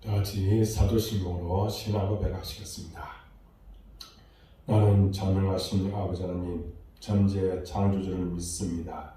다 같이 사도신경으로 신앙 고백하시겠습니다. 나는 전능하신 아버지 하나님, 전지의 창조주를 믿습니다.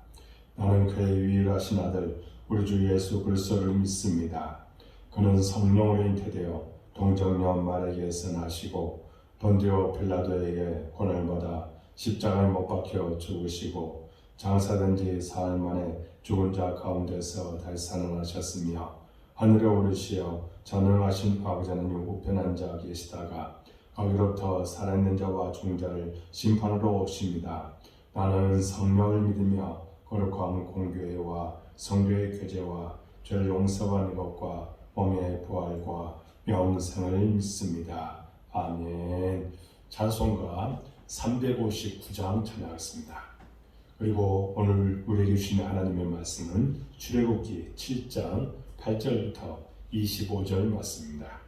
나는 그의 유일하신 아들 우리 주 예수 그리스도를 믿습니다. 그는 성령으로 잉태되어 동정녀 마리아에게서 나시고 본디오 빌라도에게 고난을 받아 십자가에 못 박혀 죽으시고 장사된 지 사흘 만에 죽은 자 가운데서 다시 살아나셨으며 하늘에 오르시어 전능하신 아버지 하나님 우편에 앉아 계시다가 거기로부터 살아있는 자와 죽은 자를 심판으로 오십니다. 나는 성령을 믿으며 거룩한 공교회와 성교의 교제와 죄를 용서받는 것과 몸의 부활과 영생을 믿습니다. 아멘. 찬송가 359장 찬양하겠습니다. 그리고 오늘 우리에게 주신 하나님의 말씀은 출애굽기 7장 8절부터 25절 말씀입니다.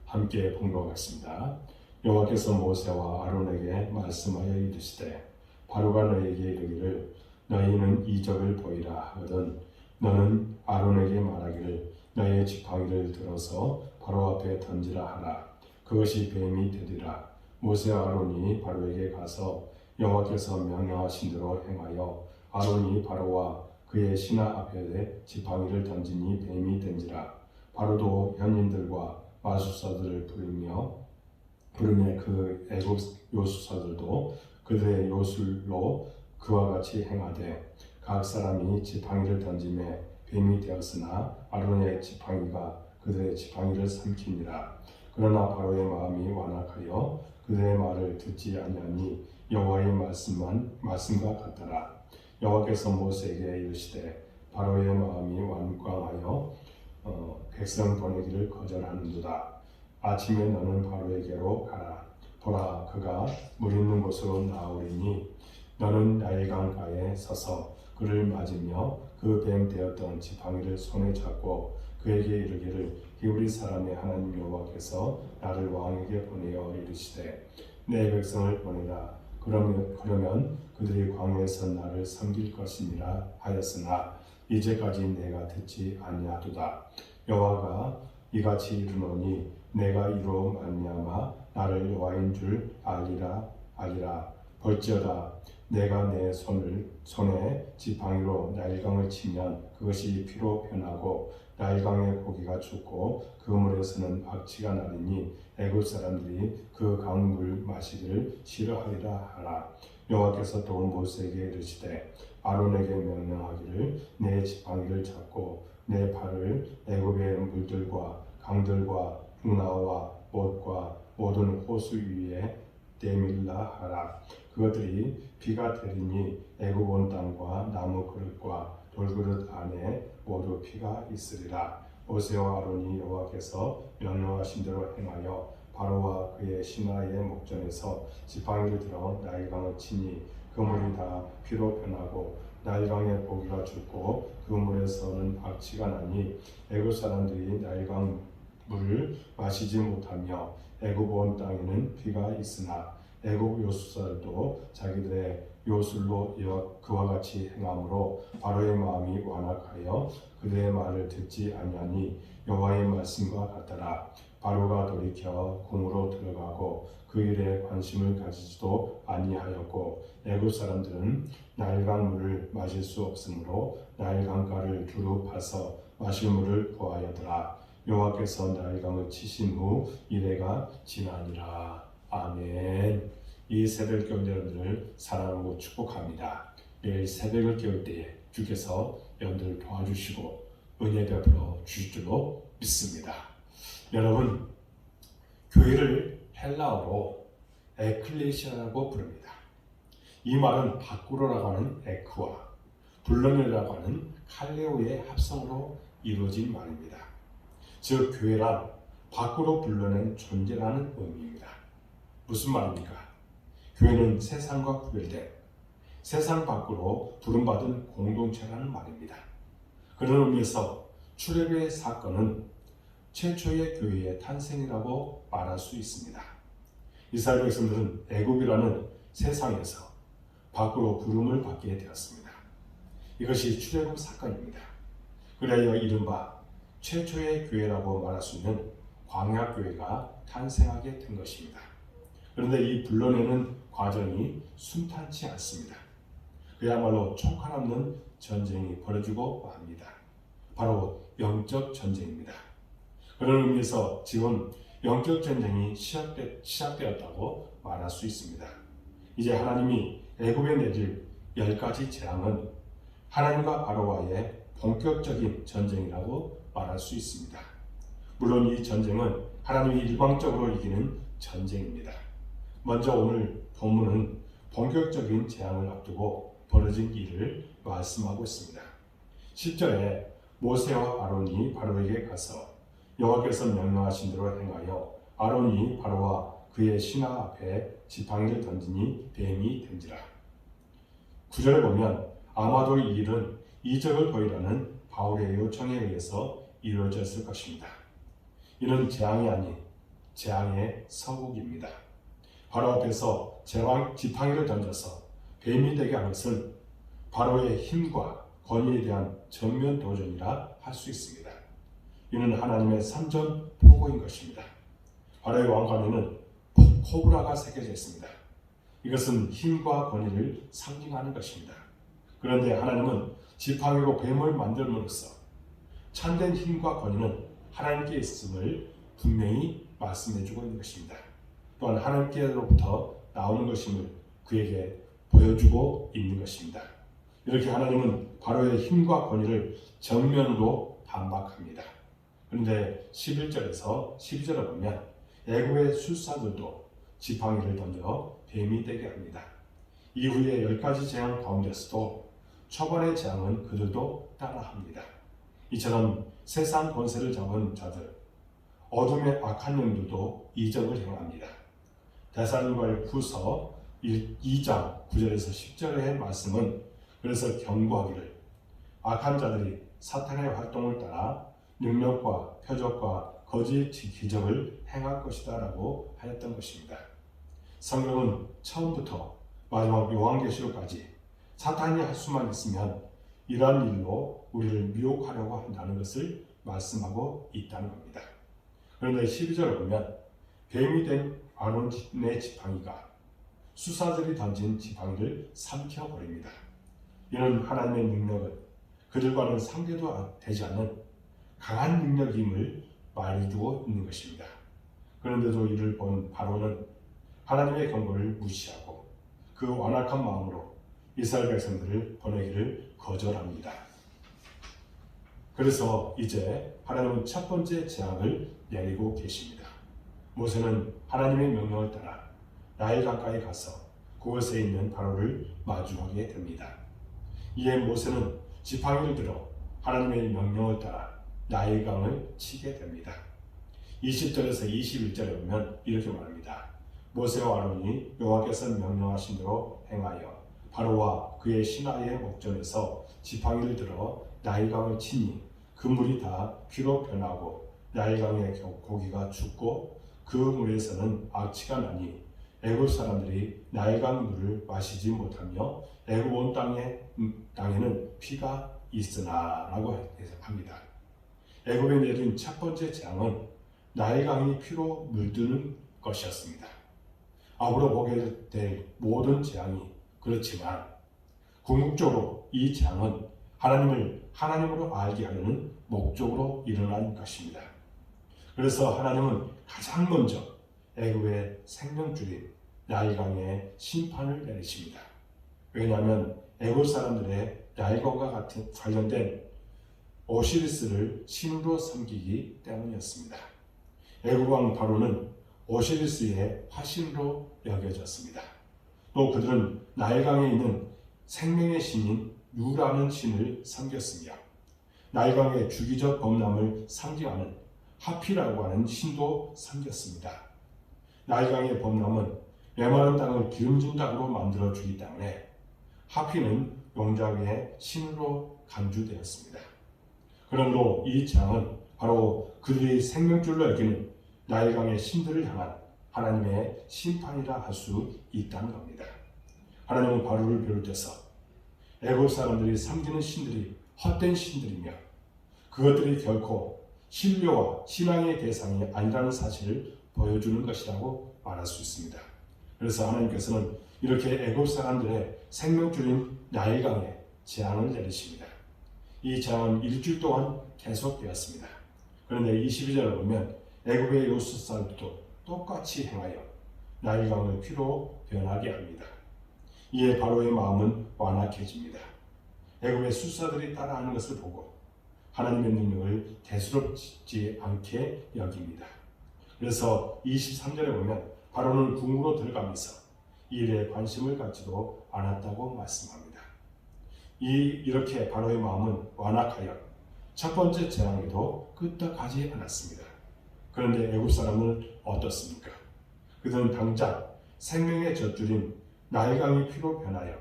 함께 봉독하겠습니다. 여호와께서 모세와 아론에게 말씀하여 이르시되 바로가 너에게 이르기를 너희는 이적을 보이라 하거든 너는 아론에게 말하기를 너의 지팡이를 들어서 바로 앞에 던지라 하라. 그것이 뱀이 되리라. 모세와 아론이 바로에게 가서 여호와께서 명령하신 대로 행하여 아론이 바로와 그의 신하 앞에 지팡이를 던지니 뱀이 된지라. 바로도 현인들과 마술사들을 부르며 그 애굽 요술사들도 그들의 요술로 그와 같이 행하되 각 사람이 지팡이를 던지매 뱀이 되었으나 아론의 지팡이가 그들의 지팡이를 삼키니라. 그러나 바로의 마음이 완악하여 그들의 말을 듣지 아니하니 여호와의 말씀과 같더라. 여호와께서 모세에게 이르시되 바로의 마음이 완강하여 백성 보내기를 거절하는도다. 아침에 너는 바로에게로 가라. 보라, 그가 물 있는 곳으로 나오리니 너는 나일강가에 서서 그를 맞으며 그 뱀 되었던 지팡이를 손에 잡고 그에게 이르기를 히브리 사람의 하나님 여호와께서 나를 왕에게 보내어 이르시되 내 백성을 보내라. 그러면 그들이 광야에서 나를 섬길 것이니라 하였으나 이제까지 내가 듣지 아니하도다. 여호와가 이같이 이르노니 내가 이로 말미암아 나를 여호와인 줄 알리라. 볼지어다 내가 내 손에 지팡이로 나일강을 치면 그것이 피로 변하고 나일강의 고기가 죽고 그 물에서는 악취가 나리니 애굽 사람들이 그 강물 마시기를 싫어하리라 하라. 여호와께서 또 모세에게 이르시되 아론에게 명령하기를 내 지팡이를 잡고 내 발을 애굽의 물들과 강들과 붕나와 못과 모든 호수 위에 내밀라 하라. 그것들이 피가 되리니 애굽 온 땅과 나무 그릇과 돌그릇 안에 모두 피가 있으리라. 모세와 아론이 여호와께서 명령하신 대로 행하여 바로와 그의 신하의 목전에서 지팡이를 들어 나일강을 치니 그 물이 다 피로 변하고 나일강의 고기가 죽고 그 물에서는 악취가 나니 애굽 사람들이 나일강 물을 마시지 못하며 애굽 온 땅에는 피가 있으나 애굽 요술사들도 자기들의 요술로 그와 같이 행함으로 바로의 마음이 완악하여 그들의 말을 듣지 아니하니 여호와의 말씀과 같더라. 바로가 돌이켜 궁으로 들어가고 그 일에 관심을 가지지도 아니하였고 애굽 사람들은 나일강 물을 마실 수 없으므로 나일강가를 두루 파서 마실 물을 구하여더라. 여호와께서 나일강을 치신 후 이래가 지나니라. 아멘. 이 새벽 여러분들을 사랑하고 축복합니다. 매일 새벽을 깨울 때에 주께서 여러분들을 도와주시고 은혜 베풀어 주실 줄로 믿습니다. 여러분, 교회를 헬라어로 에클레시아라고 부릅니다. 이 말은 밖으로라고 하는 에크와 불러내라고 하는 칼레오의 합성으로 이루어진 말입니다. 즉 교회란 밖으로 불러낸 존재라는 의미입니다. 무슨 말입니까? 교회는 세상과 구별된 세상 밖으로 부름받은 공동체라는 말입니다. 그런 의미에서 출애굽의 사건은 최초의 교회의 탄생이라고 말할 수 있습니다. 이스라엘 백성들은 애굽이라는 세상에서 밖으로 부름을 받게 되었습니다. 이것이 출애굽 사건입니다. 그래야 이른바 최초의 교회라고 말할 수 있는 광야교회가 탄생하게 된 것입니다. 그런데 이 불러내는 과정이 순탄치 않습니다. 그야말로 총칼 없는 전쟁이 벌어지고 맙니다. 바로 영적 전쟁입니다. 그런 의미에서 지금 영적 전쟁이 시작되었다고 말할 수 있습니다. 이제 하나님이 애굽에 내릴 10가지 재앙은 하나님과 바로와의 본격적인 전쟁이라고 말할 수 있습니다. 물론 이 전쟁은 하나님이 일방적으로 이기는 전쟁입니다. 먼저 오늘 본문은 본격적인 재앙을 앞두고 벌어진 일을 말씀하고 있습니다. 10절에 모세와 아론이 바로에게 가서 여호와께서 명령하신 대로 행하여 아론이 바로와 그의 신하 앞에 지팡이를 던지니 뱀이 된지라. 9절에 보면 아마도 이 일은 이적을 보이라는 바울의 요청에 의해서 이루어졌을 것입니다. 이는 재앙이 아닌 재앙의 서국입니다. 바로 앞에서 지팡이를 던져서 뱀이 되게 하는 것은 바로의 힘과 권위에 대한 정면 도전이라 할 수 있습니다. 이는 하나님의 선전포고인 것입니다. 바로의 왕관에는 코브라가 새겨져 있습니다. 이것은 힘과 권위를 상징하는 것입니다. 그런데 하나님은 지팡이로 뱀을 만들므로써 참된 힘과 권위는 하나님께 있음을 분명히 말씀해주고 있는 것입니다. 또한 하나님께로부터 나오는 것임을 그에게 보여주고 있는 것입니다. 이렇게 하나님은 바로의 힘과 권위를 정면으로 반박합니다. 그런데 11절에서 12절을 보면 애굽의 술사들도 지팡이를 던져 뱀이 되게 합니다. 이후에 10가지 재앙 가운데서도 초반의 재앙은 그들도 따라합니다. 이처럼 세상 권세를 잡은 자들, 어둠의 악한 영들도 이적을 행합니다. 데살로니가 후서 2장 9절에서 10절의 말씀은 그래서 경고하기를 악한 자들이 사탄의 활동을 따라 능력과 표적과 거짓 기적을 행할 것이다 라고 하였던 것입니다. 성경은 처음부터 마지막 요한계시록까지 사탄이 할 수만 있으면 이러한 일로 우리를 미혹하려고 한다는 것을 말씀하고 있다는 겁니다. 그런데 12절을 보면 뱀이 된 아론의 지팡이가 수사들이 던진 지팡이를 삼켜버립니다. 이는 하나님의 능력은 그들과는 상대도 되지 않는 강한 능력임을 말해주고 있는 것입니다. 그런데도 이를 본 바로는 하나님의 경고를 무시하고 그 완악한 마음으로 이스라엘 백성들을 보내기를 거절합니다. 그래서 이제 하나님은 첫 번째 재앙을 내리고 계십니다. 모세는 하나님의 명령을 따라 나일 강가에 가서 그곳에 있는 바로를 마주하게 됩니다. 이에 모세는 지팡이를 들어 하나님의 명령을 따라 나일강을 치게 됩니다. 20절에서 21절에 보면 이렇게 말합니다. 모세와 아론이 여호와께서 명령하신 대로 행하여 바로와 그의 신하의 목전에서 지팡이를 들어 나일강을 치니 그 물이 다 피로 변하고 나일강의 고기가 죽고 그 물에서는 악취가 나니 애굽 사람들이 나일강 물을 마시지 못하며 애굽 온 땅에는 피가 있으나 라고 합니다. 애굽에 내린 첫 번째 재앙은 나일강이 피로 물드는 것이었습니다. 앞으로 보게 될 모든 재앙이 그렇지만 궁극적으로 이 재앙은 하나님을 하나님으로 알게 하려는 목적으로 일어난 것입니다. 그래서 하나님은 가장 먼저 애굽의 생명줄인 나일강에 심판을 내리십니다. 왜냐하면 애굽 사람들의 나일강과 같은 관련된 오시리스를 신으로 섬기기 때문이었습니다. 애굽 왕 바로는 오시리스의 화신으로 여겨졌습니다. 또 그들은 나일강에 있는 생명의 신인 누라는 신을 섬겼으며 나일강의 주기적 범람을 상징하는 하피라고 하는 신도 섬겼습니다. 나일강의 범람은 메마른 땅을 기름진 땅으로 만들어주기 때문에 하피는 용작의 신으로 간주되었습니다. 그러므로 이 재앙은 바로 그들이 생명줄로 여기는 나일강의 신들을 향한 하나님의 심판이라 할 수 있다는 겁니다. 하나님은 바로를 비롯해서 애굽 사람들이 섬기는 신들이 헛된 신들이며 그것들이 결코 신료와 신앙의 대상이 아니라는 사실을 보여주는 것이라고 말할 수 있습니다. 그래서 하나님께서는 이렇게 애굽 사람들의 생명줄인 나일강에 재앙을 내리십니다. 이 재앙은 일주일 동안 계속되었습니다. 그런데 22절을 보면 애굽의 요술사들도 똑같이 행하여 나일강을 피로 변하게 합니다. 이에 바로의 마음은 완악해집니다. 애굽의 술사들이 따라하는 것을 보고 하나님의 능력을 대수롭지 않게 여깁니다. 그래서 23절에 보면 바로는 궁으로 들어가면서 이 일에 관심을 갖지도 않았다고 말씀합니다. 이렇게 바로의 마음은 완악하여 첫 번째 재앙에도 끄떡하지 않았습니다. 그런데 애굽 사람은 어떻습니까? 그들은 당장 생명의 젖줄인 나일강이 피로 변하여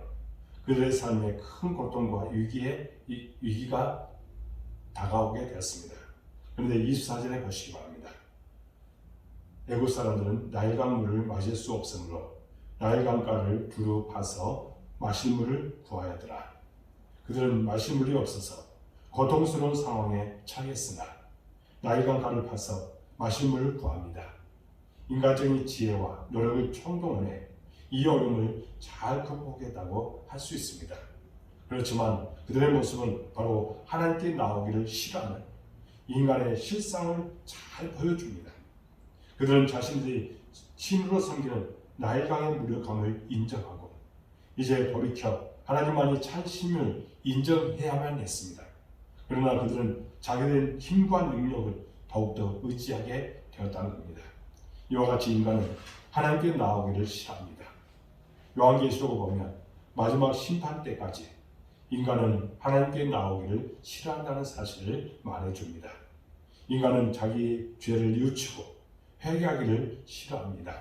그들의 삶에 큰 고통과 위기가 다가오게 되었습니다. 그런데 24절에 보시기 바랍니다. 애굽 사람들은 나일강 물을 마실 수 없으므로 나일강가를 두루 파서 마실 물을 구하였더라. 그들은 마실 물이 없어서 고통스러운 상황에 처했으나 나일강가를 파서 마실 물을 구합니다. 인간적인 지혜와 노력을 총동원해 이 어려움을 잘 극복했다고 할 수 있습니다. 그렇지만 그들의 모습은 바로 하나님께 나오기를 싫어하는 인간의 실상을 잘 보여줍니다. 그들은 자신들이 신으로 섬기는 나일강의 무력함을 인정하고 이제 돌이켜 하나님만이 참신을 인정해야만 했습니다. 그러나 그들은 자기들의 힘과 능력을 더욱더 의지하게 되었다는 겁니다. 이와 같이 인간은 하나님께 나오기를 싫어합니다. 요한계시록을 보면 마지막 심판 때까지 인간은 하나님께 나오기를 싫어한다는 사실을 말해줍니다. 인간은 자기 죄를 뉘우치고 회개하기를 싫어합니다.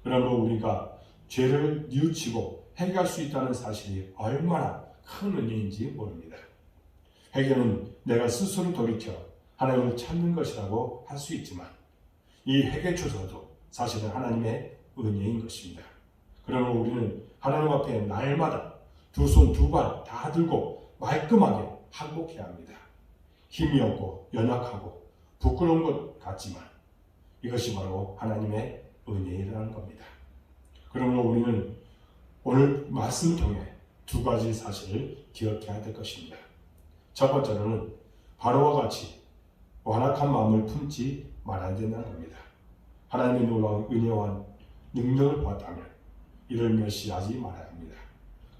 그러므로 우리가 죄를 뉘우치고 회개할 수 있다는 사실이 얼마나 큰 은혜인지 모릅니다. 회개는 내가 스스로 돌이켜 하나님을 찾는 것이라고 할 수 있지만 이 회개 초서도 사실은 하나님의 은혜인 것입니다. 그러므로 우리는 하나님 앞에 날마다 두 손 두 발 다 들고 말끔하게 항복해야 합니다. 힘이 없고 연약하고 부끄러운 것 같지만 이것이 바로 하나님의 은혜라는 겁니다. 그러므로 우리는 오늘 말씀을 통해 두 가지 사실을 기억해야 될 것입니다. 첫 번째로는 바로와 같이 완악한 마음을 품지 말아야 된다는 겁니다. 하나님의 놀라운 은혜와 능력을 보았다면 이를 멸시하지 말아야 합니다.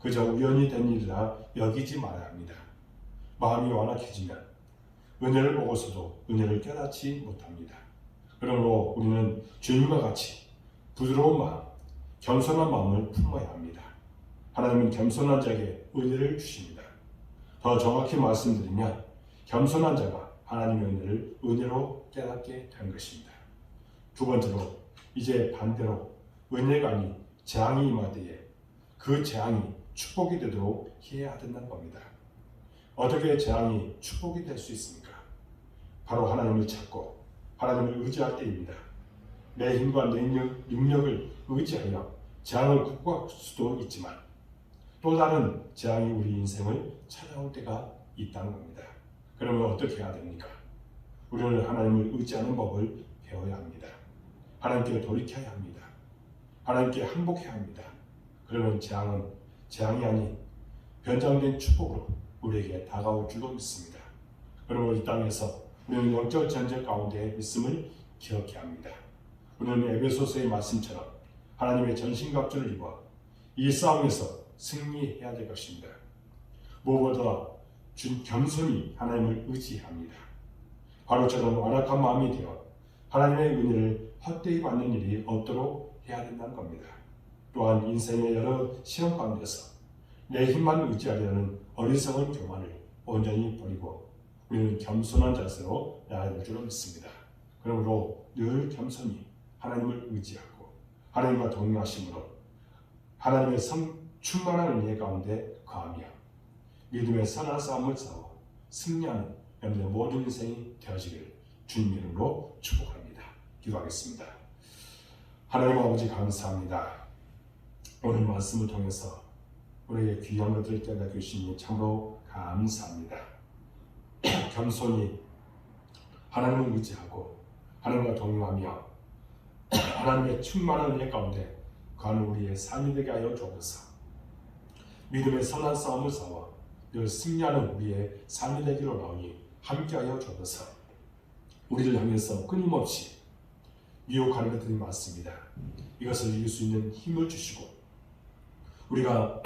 그저 우연히 된 일이라 여기지 말아야 합니다. 마음이 완악해지면 은혜를 보고서도 은혜를 깨닫지 못합니다. 그러므로 우리는 주님과 같이 부드러운 마음, 겸손한 마음을 품어야 합니다. 하나님은 겸손한 자에게 은혜를 주십니다. 더 정확히 말씀드리면 겸손한 자가 하나님의 은혜로 깨닫게 된 것입니다. 두 번째로 이제 반대로 은혜가 아닌 재앙이 임할 때에 그 재앙이 축복이 되도록 해야 된다는 겁니다. 어떻게 재앙이 축복이 될 수 있습니까? 바로 하나님을 찾고 하나님을 의지할 때입니다. 내 힘과 능력을 의지하여 재앙을 극복할 수도 있지만 또 다른 재앙이 우리 인생을 찾아올 때가 있다는 겁니다. 그러면 어떻게 해야 됩니까? 우리는 하나님을 의지하는 법을 배워야 합니다. 하나님께 돌이켜야 합니다. 하나님께 항복해야 합니다. 그러면 재앙이 아닌 변장된 축복으로 우리에게 다가올 줄로 믿습니다. 그러므로 이 땅에서 우리는 영적 전쟁 가운데 있음을 기억해야 합니다. 우리는 에베소서의 말씀처럼 하나님의 전신갑주를 입어 이 싸움에서 승리해야 될 것입니다. 무엇보다 겸손히 하나님을 의지합니다. 바로처럼 완악한 마음이 되어 하나님의 은혜를 헛되이 받는 일이 없도록 해야 된다는 겁니다. 또한 인생의 여러 시험 가운데서 내 힘만 의지하려는 어리석은 교만을 온전히 버리고 우리는 겸손한 자세로 나아야 될 줄로 믿습니다. 그러므로 늘 겸손히 하나님을 의지하고 하나님과 동행하심으로 하나님의 충만한 은혜 가운데 거하며 믿음의 선한 싸움을 싸워 승리하는 여러분의 모든 인생이 되어지기를 주님 이름으로 축복합니다. 기도하겠습니다. 하나님 아버지 감사합니다. 오늘 말씀을 통해서 우리에게 귀한 것들을 깨닫게 주시니 참으로 감사합니다. 겸손히 하나님을 의지하고 하나님과 동행하며 하나님의 충만한 은혜 가운데 가는 우리의 삶이 되게 하여 주옵소서. 믿음의 선한 싸움을 싸워 늘 승리하는 우리의 삶이 되기로 나오니 함께하여 주옵소서. 우리를 향해서 끊임없이 미혹하는 것들이 많습니다. 이것을 이길 수 있는 힘을 주시고 우리가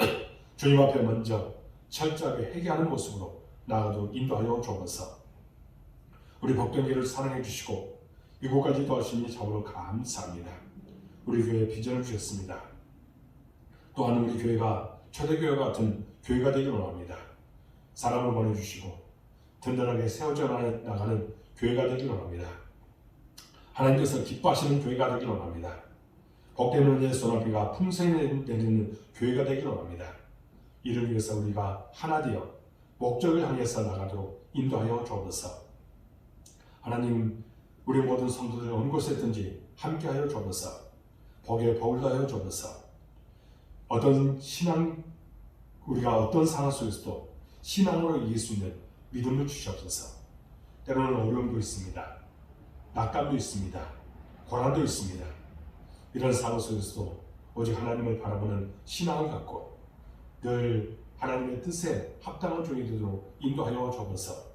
주님 앞에 먼저 철저하게 회개하는 모습으로 나아가도록 인도하여 주옵소서. 우리 복된교회를 사랑해 주시고 이곳까지 도와주시니 참으로 감사합니다. 우리 교회에 비전을 주셨습니다. 또한 우리 교회가 초대교회 같은 교회가 되기를 원합니다. 사람을 보내주시고 든든하게 세워져 나가는 교회가 되기를 원합니다. 하나님께서 기뻐하시는 교회가 되기를 원합니다. 복된 은혜의 소나비가 풍성히 내리는 교회가 되기를 원합니다. 이를 위해서 우리가 하나 되어 목적을 향해서 나가도록 인도하여 주옵소서. 하나님, 우리 모든 성도들 어느 곳에 있든지 함께하여 주옵소서. 복에 복을 더하여 주옵소서. 우리가 어떤 상황 속에서도 신앙으로 이길 수 있는 믿음을 주시옵소서. 때로는 어려움도 있습니다. 낙담도 있습니다. 고난도 있습니다. 이런 상황 속에서도 오직 하나님을 바라보는 신앙을 갖고 늘 하나님의 뜻에 합당한 종이 되도록 인도하여 주옵소서.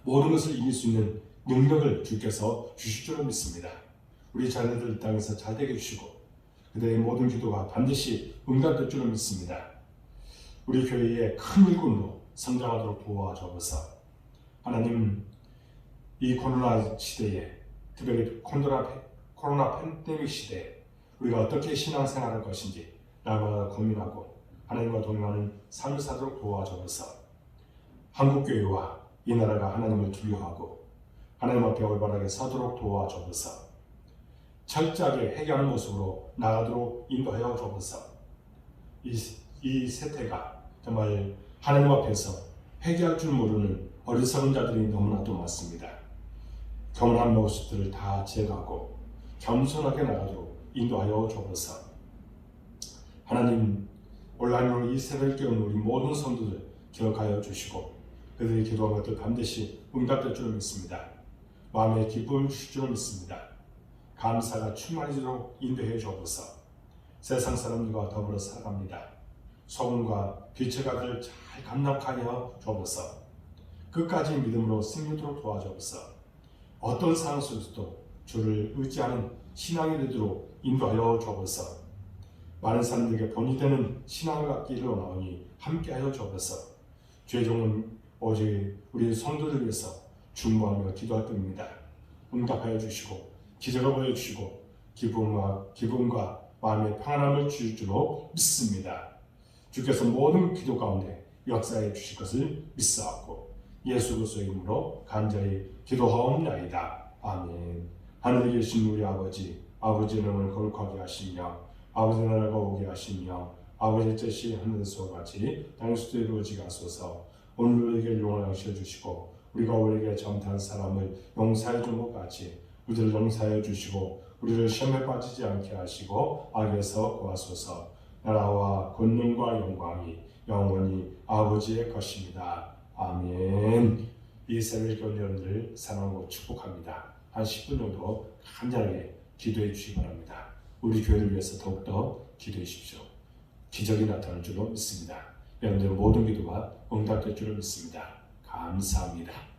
모든 것을 이길 수 있는 능력을 주께서 주실 줄을 믿습니다. 우리 자녀들 이 땅에서 잘 되게 해주시고 그들의 모든 기도가 반드시 응답될 줄을 믿습니다. 우리 교회의 큰 일꾼으로 성장하도록 도와주옵소서. 하나님, 이 코로나 시대에 특별히 코로나 팬데믹 시대에 우리가 어떻게 신앙생활할 것인지 날마다 고민하고 하나님과 동행하는 삶을 사도록 도와주옵소서. 한국교회와 이 나라가 하나님을 두려워하고 하나님 앞에 올바르게 서도록 도와주옵소서. 철저하게 회개하는 모습으로 나아가도록 인도하여 주옵소서. 이 세태가 정말 하나님 앞에서 회개할 줄 모르는 어리석은 자들이 너무나도 많습니다. 겸손한 모습들을 다 제거하고 겸손하게 나가도록 인도하여 주옵소서. 하나님, 온라인으로 이 새벽을 깨우는 우리 모든 성도들 기억하여 주시고 그들이 기도한 것들 반드시 응답될 줄 믿습니다. 마음의 기쁨을 주실 줄 믿습니다. 감사가 충만해지도록 인도해 주옵소서. 세상 사람들과 더불어 살아갑니다. 소금과 빛의 가지를 잘 감당하여 주옵소서. 끝까지 믿음으로 승리토록 도와주옵소서. 어떤 상황 속에서도 주를 의지하는 신앙이 되도록 인도하여 주옵소서. 많은 사람들에게 본이 되는 신앙을 갖기를 원하오니 함께하여 주옵소서. 죄종은 오직 우리 성도들 위해서 중보하며 기도할 뿐입니다. 응답하여 주시고 기적을 보여주시고 기쁨과 마음의 평안함을 주실 줄로 믿습니다. 주께서 모든 기도 가운데 역사해 주실 것을 믿사옵고 예수 그리스도의 이름으로 간절히 기도하옵나이다. 아멘. 하늘에 계신 우리 아버지 이름을 거룩하게 하시며 아버지 나라가 오게 하시며 아버지 뜻이 하늘에서 같이 땅에서도 이루어지게 하소서. 오늘 우리에게 용을 하셔 주시고 우리가 우리에게 잘못한 사람을 용서해 준 것 같이 우리를 용서해 주시고 우리를 시험에 빠지지 않게 하시고 악에서 구하소서. 나라와 권능과 영광이 영원히 아버지의 것입니다. 아멘. 이 새벽 여러분들 사랑하고 축복합니다. 한 10분 정도 간절하게 기도해 주시기 바랍니다. 우리 교회를 위해서 더욱더 기도해 주십시오. 기적이 나타날 줄로 믿습니다. 여러분들의 모든 기도가 응답될 줄로 믿습니다. 감사합니다.